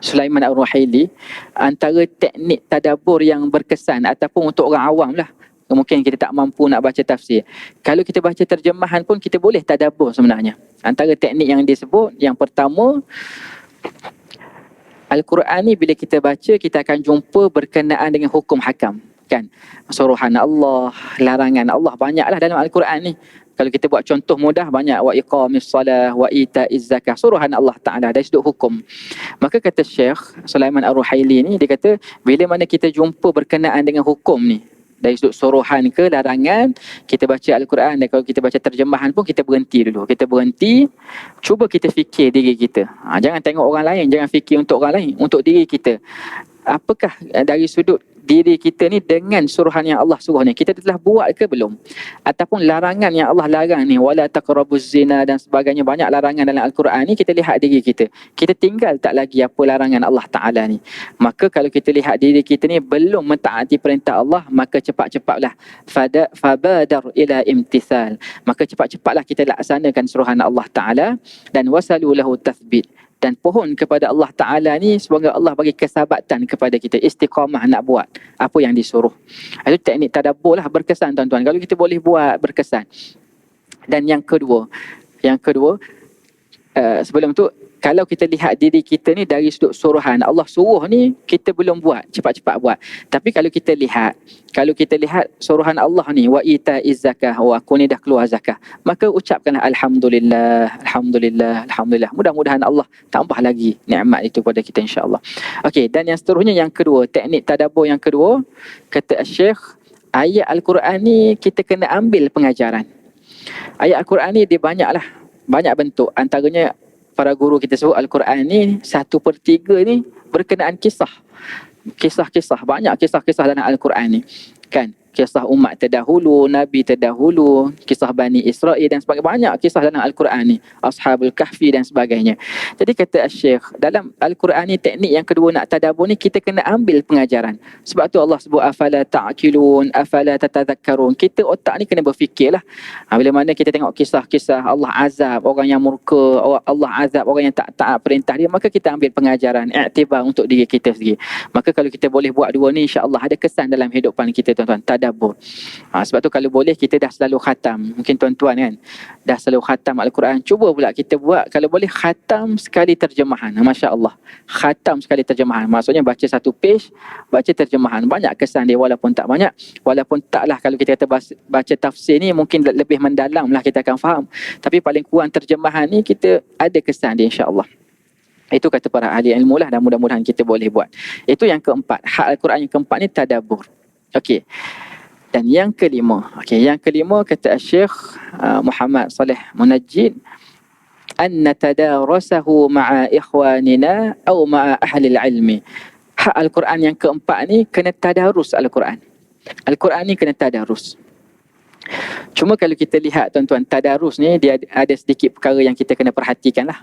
Sulaiman Ar-Ruhaili, antara teknik tadabbur yang berkesan ataupun untuk orang awam lah, mungkin kita tak mampu nak baca tafsir, kalau kita baca terjemahan pun kita boleh tadabbur sebenarnya. Antara teknik yang disebut, yang pertama, Al-Quran ni bila kita baca, kita akan jumpa berkenaan dengan hukum hakam kan, suruhan Allah, larangan Allah, banyaklah dalam Al-Quran ni. Kalau kita buat contoh mudah, banyak wa iqamis salah wa itaiz zakah, suruhan Allah Ta'ala dari sudut hukum. Maka kata Syekh Sulaiman Ar-Ruhaili ni, dia kata bila mana kita jumpa berkenaan dengan hukum ni, dari sudut suruhan ke larangan, kita baca Al-Quran, dan kalau kita baca terjemahan pun kita berhenti dulu. Kita berhenti, cuba kita fikir diri kita. Jangan tengok orang lain, jangan fikir untuk orang lain, untuk diri kita. Apakah dari sudut diri kita ni dengan suruhan yang Allah suruh ni, kita telah buat ke belum? Ataupun larangan yang Allah larang ni, wala taqrabuz zina dan sebagainya, banyak larangan dalam Al-Quran ni, kita lihat diri kita, kita tinggal tak lagi apa larangan Allah Ta'ala ni. Maka kalau kita lihat diri kita ni belum mentaati perintah Allah, maka cepat-cepatlah fabadar ila imtithal, maka cepat-cepatlah kita laksanakan suruhan Allah Ta'ala, dan wasalu lahu tathbit, dan pohon kepada Allah Ta'ala ni semoga Allah bagi kesabatan kepada kita, istiqamah nak buat apa yang disuruh. Itu teknik tadabbur lah, berkesan tuan-tuan. Kalau kita boleh buat, berkesan. Dan yang kedua, sebelum tu, kalau kita lihat diri kita ni dari sudut suruhan, Allah suruh ni kita belum buat, cepat-cepat buat. Tapi kalau kita lihat suruhan Allah ni, wa ita'iz zakah, aku ni dah keluar zakah, maka ucapkanlah alhamdulillah, alhamdulillah, alhamdulillah. Mudah-mudahan Allah tambah lagi nikmat itu pada kita, insya-Allah. Okey, dan yang seterusnya, yang kedua, teknik tadabbur yang kedua, kata Syekh, ayat Al-Quran ni kita kena ambil pengajaran. Ayat Al-Quran ni dia banyak bentuk. Antaranya para guru kita sebut Al-Quran ni 1/3 ni berkenaan kisah-kisah, banyak kisah-kisah dalam Al-Quran ni kan, kisah umat terdahulu, nabi terdahulu, kisah Bani Israel dan sebagainya, banyak kisah dalam Al-Quran ni, Ashabul Kahfi dan sebagainya. Jadi kata Syekh, dalam Al-Quran ni teknik yang kedua nak tadabbur ni, kita kena ambil pengajaran. Sebab tu Allah sebut afala ta'qilun, afala tatadhakkarun. Kita otak ni kena berfikirlah. Bila mana kita tengok kisah-kisah Allah azab orang yang murka, Allah azab orang yang tak taat perintah dia, maka kita ambil pengajaran, iktibar untuk diri kita sendiri. Maka kalau kita boleh buat dua ni, insya-Allah ada kesan dalam hidupan kita tuan-tuan, tadabbur. Sebab tu kalau boleh kita dah selalu khatam. Mungkin tuan-tuan kan dah selalu khatam Al-Quran. Cuba pula kita buat, kalau boleh khatam sekali terjemahan. Masya-Allah. Khatam sekali terjemahan. Maksudnya baca satu page, baca terjemahan. Banyak kesan dia, walaupun taklah kalau kita kata baca tafsir ni mungkin lebih mendalam lah kita akan faham. Tapi paling kurang terjemahan ni kita ada kesan dia, insya-Allah. Itu kata para ahli ilmu lah, dan mudah-mudahan kita boleh buat. Itu yang keempat. Hak Al-Quran yang keempat ni tadabbur. Okey. Dan yang kelima, kata Syekh Muhammad Saleh Munajjid, an natadarasahu ma'a ikhwanina atau ma'a ahli ilmi. Hak Al-Quran yang keempat ni kena tadarus Al-Quran. Al-Quran ni kena tadarus. Cuma kalau kita lihat tuan-tuan, tadarus ni dia ada sedikit perkara yang kita kena perhatikan lah.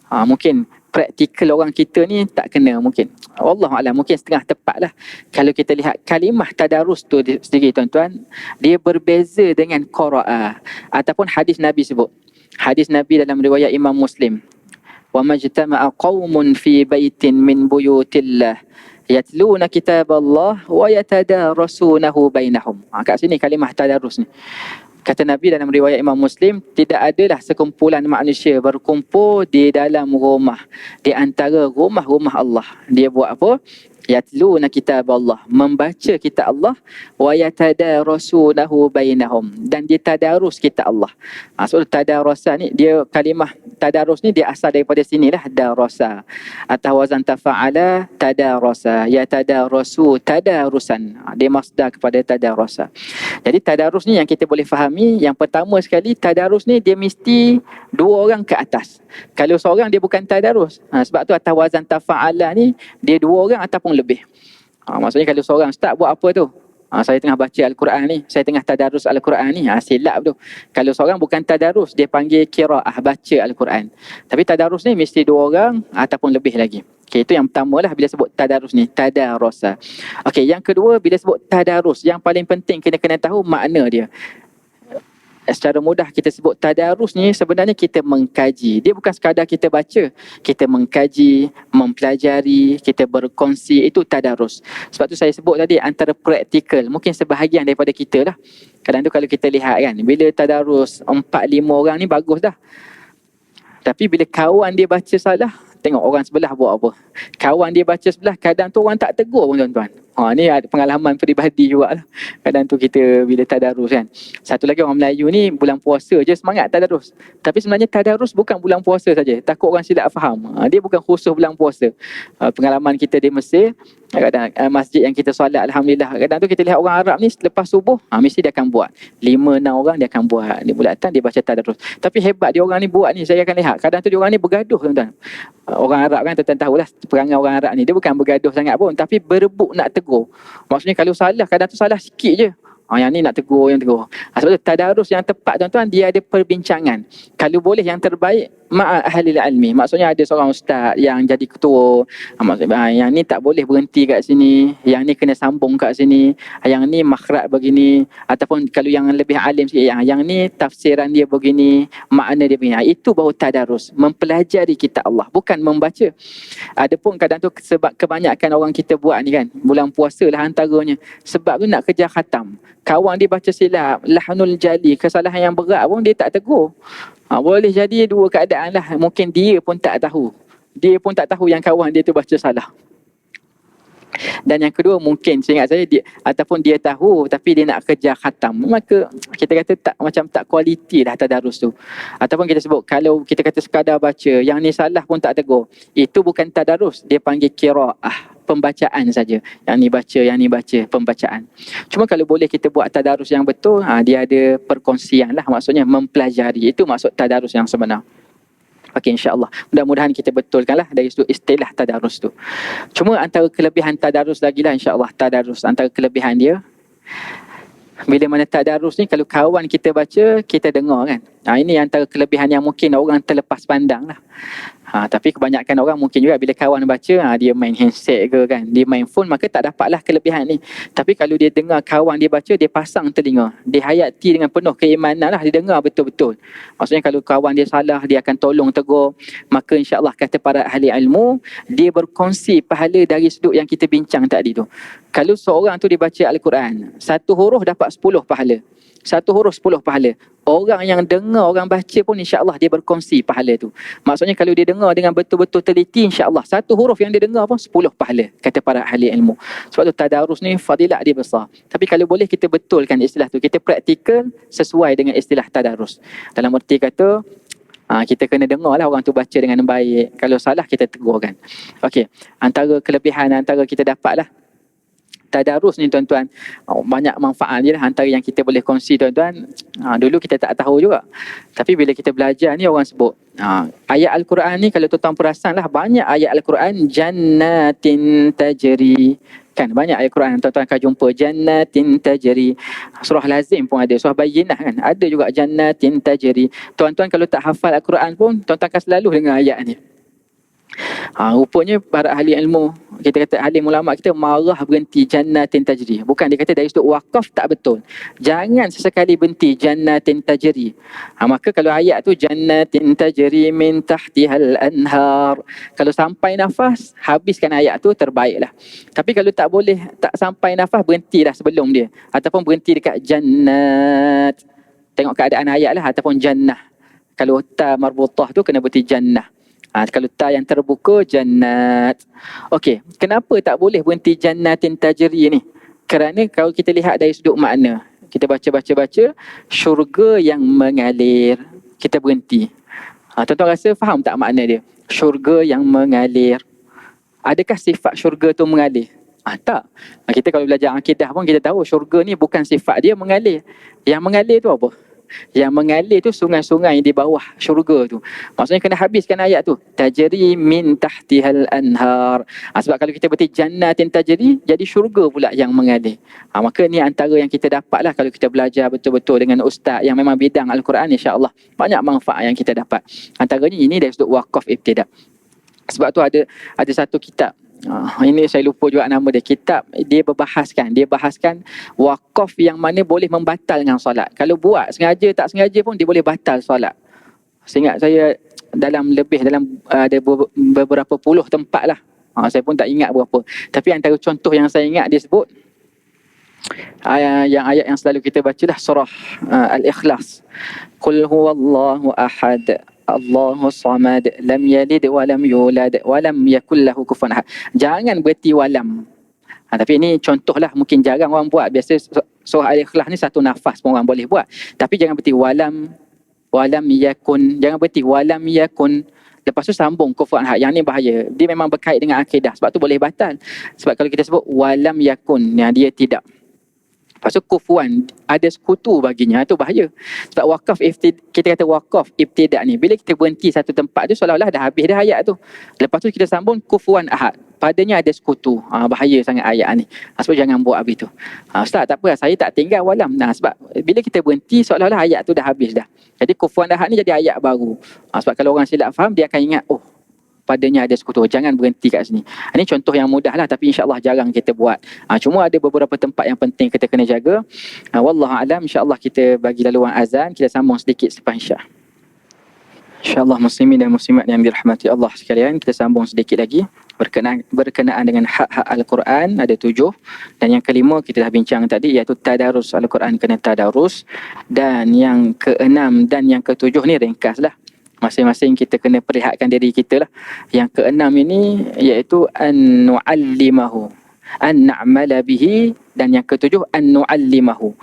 Mungkin praktikal orang kita ni tak kena, mungkin Wallahualam, mungkin setengah tepat lah. Kalau kita lihat kalimah tadarus tu sendiri tuan-tuan, dia berbeza dengan qira'ah ataupun hadis Nabi sebut. Hadis Nabi dalam riwayat Imam Muslim, wa majtama'a qaumun fi baitin min buyutillah yatluna kitaballah wa yatadarasunahu bainahum. Kat sini kalimah tadarus ni. Kata Nabi dalam riwayat Imam Muslim, tidak adalah sekumpulan manusia berkumpul di dalam rumah, di antara rumah-rumah Allah. Dia buat apa? Yatluna kitab Allah, membaca kitab Allah, wa yatadarasunahu bainahum, dan dia tadarus kitab Allah. Maksud tadarasa ni, dia kalimah tadarus ni dia asal daripada sinilah, darasa atau wazan tafa'ala, tadarasa, yatadarasu tadarusan. Dia masdar kepada tadarasa. Jadi tadarus ni yang kita boleh fahami, yang pertama sekali, tadarus ni dia mesti dua orang ke atas. Kalau seorang dia bukan tadarus. Sebab tu atas wazan tafa'ala ni dia dua orang ataupun lebih. Maksudnya kalau seorang start buat apa tu? Saya tengah baca Al-Quran ni, saya tengah tadarus Al-Quran ni, silap tu. Kalau seorang bukan tadarus, dia panggil qiraah, baca Al-Quran. Tapi tadarus ni mesti dua orang ataupun lebih lagi. Okay, itu yang pertama lah bila sebut tadarus ni, tadarasa. Okay, yang kedua bila sebut tadarus, yang paling penting kena tahu makna dia. Secara mudah kita sebut tadarus ni sebenarnya kita mengkaji. Dia bukan sekadar kita baca. Kita mengkaji, mempelajari, kita berkongsi, itu tadarus. Sebab tu saya sebut tadi antara praktikal, mungkin sebahagian daripada kita lah. Kadang tu kalau kita lihat kan, bila tadarus 4-5 orang ni bagus dah. Tapi bila kawan dia baca salah, tengok orang sebelah buat apa. Kawan dia baca sebelah, kadang tu orang tak tegur pun tuan-tuan. Ni ada pengalaman peribadi juga lah. Kadang tu kita bila tadarus kan. Satu lagi orang Melayu ni bulan puasa je semangat tadarus. Tapi sebenarnya tadarus bukan bulan puasa saja. Takut orang silap faham. Dia bukan khusus bulan puasa. Pengalaman kita di Mesir, Kadang masjid yang kita solat, alhamdulillah, kadang tu kita lihat orang Arab ni selepas subuh mesti dia akan buat 5-6 orang dia akan buat di bulatan, dia baca tadarus. Tapi hebat dia orang ni buat ni, saya akan lihat kadang tu dia orang ni bergaduh, tuan-tuan. Orang Arab kan tuan-tuan tahulah perangai orang Arab ni, dia bukan bergaduh sangat pun, tapi berebut nak tegur. Maksudnya kalau salah, kadang tu salah sikit je, yang ni nak tegur, yang tegur. Sebab tu tadarus yang tepat, tuan-tuan, dia ada perbincangan. Kalau boleh yang terbaik ma'a ahli ilmi. Maksudnya ada seorang ustaz yang jadi ketua. Maksudnya yang ni tak boleh berhenti kat sini, yang ni kena sambung kat sini, yang ni makhraj begini, ataupun kalau yang lebih alim sikit, yang ni tafsiran dia begini, makna dia begini. Itu baru tadarus, mempelajari kitab Allah, bukan membaca. Adapun kadang tu sebab kebanyakan orang kita buat ni kan, bulan puasa lah antaranya, sebab tu nak kejar khatam. Kawan dia baca silap, lahnul jali, kesalahan yang berat pun dia tak tegur. Boleh jadi dua keadaan lah. Mungkin dia pun tak tahu. Dia pun tak tahu yang kawan dia tu baca salah. Dan yang kedua, mungkin seingat saya dia, ataupun dia tahu tapi dia nak kejar khatam, maka kita kata tak, macam tak kualiti dah tadarus tu. Ataupun kita sebut kalau kita kata sekadar baca, yang ni salah pun tak tegur, itu bukan tadarus, dia panggil qiraah, pembacaan saja. Yang ni baca, pembacaan. Cuma kalau boleh kita buat tadarus yang betul, dia ada perkongsian lah, maksudnya mempelajari. Itu maksud tadarus yang sebenar. Okey, insya-Allah. Mudah-mudahan kita betulkanlah dari sudut istilah tadarus tu. Cuma antara kelebihan tadarus lagi lah, insya-Allah, tadarus antara kelebihan dia, bila mana tadarus ni kalau kawan kita baca, kita dengar kan. Ini antara kelebihan yang mungkin orang terlepas pandang lah. Tapi kebanyakan orang mungkin juga bila kawan baca, dia main handset ke kan, dia main phone, maka tak dapatlah kelebihan ni. Tapi kalau dia dengar kawan dia baca, dia pasang telinga, dia hayati dengan penuh keimanan lah, dia dengar betul-betul. Maksudnya kalau kawan dia salah, dia akan tolong tegur. Maka insya-Allah kata para ahli ilmu, dia berkongsi pahala dari sudut yang kita bincang tadi tu. Kalau seorang tu dia baca Al-Quran, satu huruf dapat 10 pahala. Satu huruf 10 pahala. Orang yang dengar, orang baca pun insya-Allah dia berkongsi pahala tu. Maksudnya kalau dia dengar dengan betul-betul teliti, insya-Allah satu huruf yang dia dengar pun 10 pahala, kata para ahli ilmu. Sebab tu tadarus ni fadilat dia besar. Tapi kalau boleh kita betulkan istilah tu, kita praktikal sesuai dengan istilah tadarus. Dalam erti kata, kita kena dengar lah orang tu baca dengan baik. Kalau salah kita tegurkan. Okey, antara kelebihan antara kita dapat lah tadarus ni, tuan-tuan, banyak manfaat je lah. Antara yang kita boleh kongsi, tuan-tuan, dulu kita tak tahu juga, tapi bila kita belajar ni orang sebut ayat Al-Quran ni, kalau tuan-tuan perasan lah, banyak ayat Al-Quran jannatin tajri kan, banyak ayat Quran tuan-tuan akan jumpa jannatin tajri. Surah Lazim pun ada, surah Bayyinah kan, ada juga jannatin tajri. Tuan-tuan kalau tak hafal Al-Quran pun, tuan-tuan akan selalu dengar ayat ni. Rupanya para ahli ilmu, kita kata ahli ulama kita marah berhenti jannatin tajri. Bukan, dia kata dari sudut wakaf tak betul. Jangan sesekali berhenti jannatin tajri. Maka kalau ayat tu jannatin tajri min tahtihal anhar, kalau sampai nafas, habiskan ayat tu, terbaiklah. Tapi kalau tak boleh, tak sampai nafas, berhentilah sebelum dia. Ataupun berhenti dekat jannat. Tengok keadaan ayat lah, ataupun jannah. Kalau ta marbutah tu kena berhenti jannah. Kalau ta yang terbuka, jannat. Okey, kenapa tak boleh berhenti jannatin tajri ni? Kerana kalau kita lihat dari sudut makna, kita baca, syurga yang mengalir, kita berhenti. Tuan-tuan rasa faham tak makna dia? Syurga yang mengalir. Adakah sifat syurga tu mengalir? Tak. Kita kalau belajar akidah pun kita tahu syurga ni bukan sifat dia mengalir. Yang mengalir tu apa? Yang mengalir tu sungai-sungai di bawah syurga tu. Maksudnya kena habiskan ayat tu. Tajri min tahtihal anhar. Sebab kalau kita berarti jannatin tajri, jadi syurga pula yang mengalir. Maka ni antara yang kita dapat lah kalau kita belajar betul-betul dengan ustaz yang memang bidang Al-Quran, insya-Allah banyak manfaat yang kita dapat. Antaranya ini dari sudut wakaf ibtidak. Sebab tu ada satu kitab, ini saya lupa juga nama dia, kitab dia bahaskan wakaf yang mana boleh membatalkan solat. Kalau buat sengaja tak sengaja pun dia boleh batal solat. Seingat saya dalam ada beberapa puluh tempat lah. Saya pun tak ingat berapa. Tapi antara contoh yang saya ingat dia sebut ayat yang selalu kita baca lah, surah Al-Ikhlas. Qul huwallahu ahad, Allahus samad, lam yalid wa lam yulad wa lam yakul lahu kufuwan ahad. Jangan berhenti walam. Tapi ini contohlah, mungkin jarang orang buat. Biasa surah Al-Ikhlas ni satu nafas pun orang boleh buat. Tapi jangan berhenti walam yakun. Jangan berhenti walam yakun Lepas tu sambung kufuan ahad. Yang ni bahaya. Dia memang berkait dengan akidah. Sebab tu boleh batal. Sebab kalau kita sebut walam yakun, dia tidak. Lepas tu kufuan, ada sekutu baginya, itu bahaya. Sebab wakaf, kita kata wakaf ibtidak ni, bila kita berhenti satu tempat tu, seolah-olah dah habis dah ayat tu. Lepas tu kita sambung kufuan ahad, padanya ada sekutu. Bahaya sangat ayat ni. Sebab jangan buat habis tu. Ustaz, tak apa, saya tak tinggal walam. Sebab bila kita berhenti, seolah-olah ayat tu dah habis dah. Jadi kufuan ahad ni jadi ayat baru. Sebab kalau orang silap faham, dia akan ingat, oh, padanya ada sekutu, jangan berhenti kat sini. Ini contoh yang mudah lah, tapi insyaAllah jarang kita buat. Cuma ada beberapa tempat yang penting kita kena jaga. Wallahualam, insyaAllah kita bagi laluan azan, kita sambung sedikit selepas isyak. InsyaAllah muslimin dan muslimat yang dirahmati Allah sekalian, kita sambung sedikit lagi berkenaan dengan hak-hak Al-Quran. Ada 7, dan yang kelima kita dah bincang tadi, iaitu tadarus Al-Quran, kena tadarus. Dan yang ke-6 dan yang ke-7 ni ringkas lah, masing-masing kita kena perlihatkan diri kita lah. Yang ke-6 ini iaitu an-nu'allimahu, an-na'mala bihi, dan yang ke-7 an-nu'allimahu.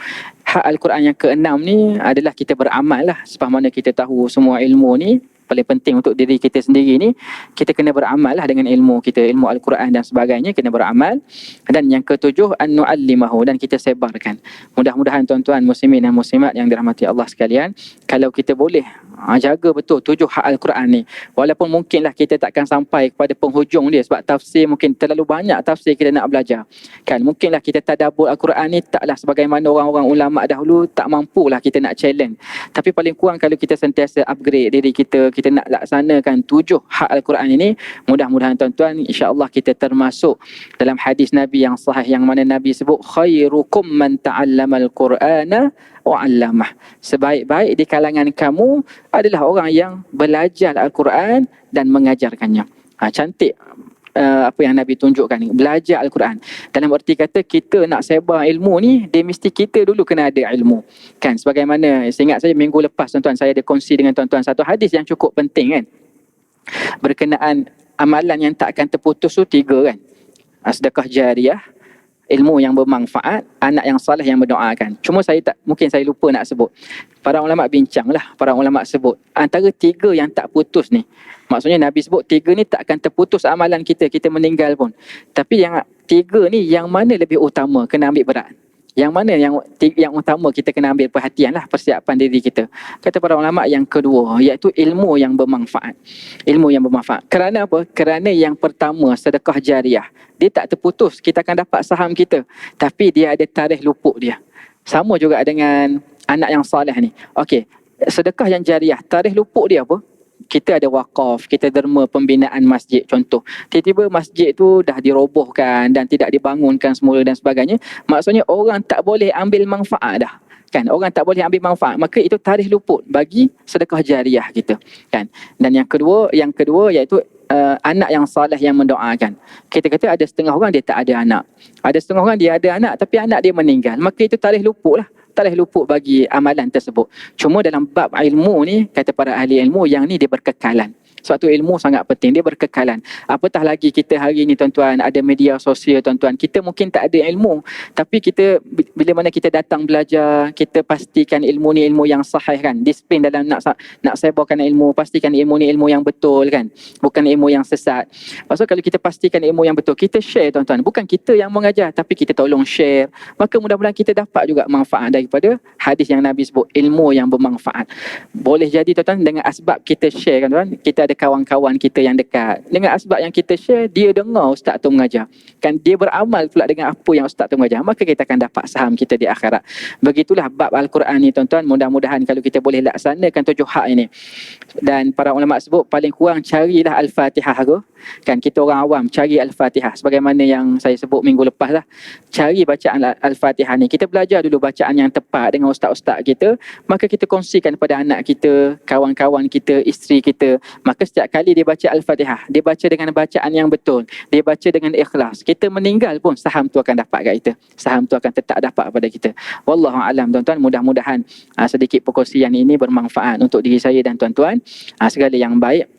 Hak Al-Quran yang ke-6 ni adalah kita beramal lah. Sebab mana kita tahu semua ilmu ni paling penting untuk diri kita sendiri ni, kita kena beramal lah dengan ilmu kita, ilmu Al-Quran dan sebagainya, kena beramal. Dan yang ke-7 an-nu'allimahu, dan kita sebarkan. Mudah-mudahan tuan-tuan muslimin dan muslimat yang dirahmati Allah sekalian, kalau kita boleh jaga betul 7 hak Al-Quran ni, walaupun mungkinlah kita takkan sampai kepada penghujung dia, sebab tafsir mungkin terlalu banyak tafsir kita nak belajar kan. Mungkinlah kita tadabbur Al-Quran ni taklah sebagaimana orang-orang ulama dahulu, tak mampulah kita nak challenge. Tapi paling kurang kalau kita sentiasa upgrade diri kita, kita nak laksanakan 7 hak Al-Quran ini, mudah-mudahan tuan-tuan insya-Allah kita termasuk dalam hadis Nabi yang sahih, yang mana Nabi sebut khairukum man ta'allamal Qur'ana wa 'allamah. Sebaik-baik di kalangan kamu adalah orang yang belajar Al-Quran dan mengajarkannya. Cantik apa yang Nabi tunjukkan ni, belajar Al-Quran. Dalam erti kata kita nak sebar ilmu ni, dia mesti kita dulu kena ada ilmu kan. Sebagaimana saya ingat saya minggu lepas tuan-tuan, saya ada kongsi dengan tuan-tuan satu hadis yang cukup penting kan, berkenaan amalan yang tak akan terputus tu 3 kan. Sedekah jariah, ilmu yang bermanfaat, anak yang saleh yang mendoakan. Cuma mungkin saya lupa nak sebut. Para ulama bincang lah, para ulama sebut antara 3 yang tak putus ni, maksudnya Nabi sebut 3 ni tak akan terputus amalan kita meninggal pun. Tapi yang 3 ni, yang mana lebih utama kena ambil berat? Yang mana yang utama kita kena ambil perhatian lah, persiapan diri kita? Kata para ulama yang kedua, iaitu ilmu yang bermanfaat. Ilmu yang bermanfaat. Kerana apa? Kerana yang pertama, sedekah jariah, dia tak terputus, kita akan dapat saham kita, tapi dia ada tarikh luput dia. Sama juga dengan anak yang soleh ni. Okey, sedekah yang jariah, tarikh luput dia apa? Kita ada wakaf, kita derma pembinaan masjid contoh. Tiba-tiba masjid tu dah dirobohkan dan tidak dibangunkan semula dan sebagainya. Maksudnya orang tak boleh ambil manfaat dah. Kan, orang tak boleh ambil manfaat, maka itu tarikh luput bagi sedekah jariah kita kan. Dan yang kedua iaitu anak yang saleh yang mendoakan. Kita kata ada setengah orang dia tak ada anak, ada setengah orang dia ada anak tapi anak dia meninggal, maka itu tarikh luput lah, tarikh luput bagi amalan tersebut. Cuma dalam bab ilmu ni, kata para ahli ilmu, yang ni dia berkekalan. Sebab tu ilmu sangat penting, dia berkekalan. Apatah lagi kita hari ni tuan-tuan, ada media sosial tuan-tuan. Kita mungkin tak ada ilmu, tapi kita bila mana kita datang belajar, kita pastikan ilmu ni ilmu yang sahih kan. Disiplin dalam nak sebarkan ilmu, pastikan ilmu ni ilmu yang betul kan, bukan ilmu yang sesat. Maksud kalau kita pastikan ilmu yang betul, kita share tuan-tuan. Bukan kita yang mengajar, tapi kita tolong share. Maka mudah-mudahan kita dapat juga manfaat daripada hadis yang Nabi sebut, ilmu yang bermanfaat. Boleh jadi tuan-tuan dengan asbab kita share kan tuan, kita ada kawan-kawan kita yang dekat, dengan asbab yang kita share, dia dengar ustaz tu mengajar kan, dia beramal pula dengan apa yang ustaz tu mengajar, maka kita akan dapat saham kita di akhirat. Begitulah bab Al-Quran ni tuan-tuan. Mudah-mudahan kalau kita boleh laksanakan 7 hak ini, dan para ulama sebut paling kurang carilah Al-Fatihah tu kan. Kita orang awam cari Al-Fatihah sebagaimana yang saya sebut minggu lepas lah, cari bacaan Al-Fatihah ni. Kita belajar dulu bacaan yang tepat dengan ustaz-ustaz kita, maka kita kongsikan kepada anak kita, kawan-kawan kita, isteri kita. Maka setiap kali dia baca Al-Fatihah, dia baca dengan bacaan yang betul, dia baca dengan ikhlas, kita meninggal pun saham tu akan dapat kat kita, saham tu akan tetap dapat pada kita. Wallahu a'lam tuan-tuan. Mudah-mudahan sedikit perkongsian ini bermanfaat untuk diri saya dan tuan-tuan. Segala yang baik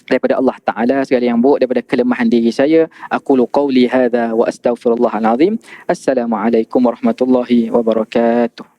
daripada Allah Ta'ala, segala yang buruk daripada kelemahan diri saya. Aqulu qawli hadha wa astaghfirullahal azim. Assalamualaikum warahmatullahi wabarakatuh.